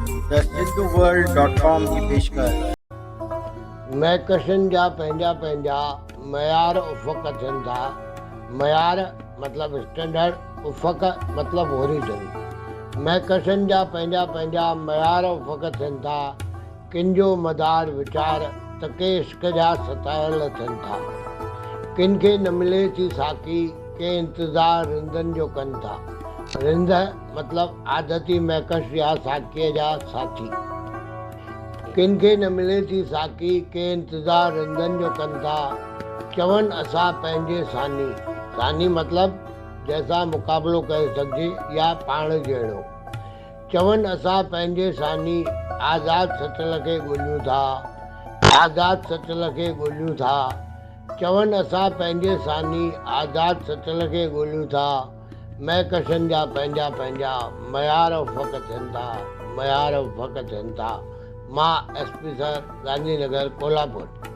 The सिंधुवर्ल्ड.com की पेशकश। महकशनि जा पंहिंजा पंहिंजा मयार उफ़क़ थियनि था। मयार मतिलबु स्टैंडर्ड, उफ़क़ मतिलबु ओरिजिन। महकशनि जा पंहिंजा पंहिंजा मयार उफ़क़ थियनि था। किन जो मदार वीचार त के इश्क जा सतायल थियनि था। किन खे न मिले थी साकी, के इंतज़ार रिंदनि जो कनि था। रिंद मतिलबु आदती महकश या साकीअ जा साथी। किन खे न मिले थी साकी, के इंतज़ार रिंदनि जो कनि था। चवनि असां पंहिंजे सानी, सानी मतिलबु जंहिंसां मुक़ाबिलो करे सघिजे या पाण जहिड़ो। चवनि असां पंहिंजे सानी, आज़ाद सचल खे ॻोल्हियूं था। आज़ाद सचल खे ॻोल्हियूं था। चवनि असां पंहिंजे सानी, आज़ाद सचल खे ॻोल्हियूं था। महकशनि जा पंहिंजा पंहिंजा मयार उफ़क़ थियनि था। मयार उफ़क़ थियनि था। मां SP सर, गांधी नगर, कोल्हापुर।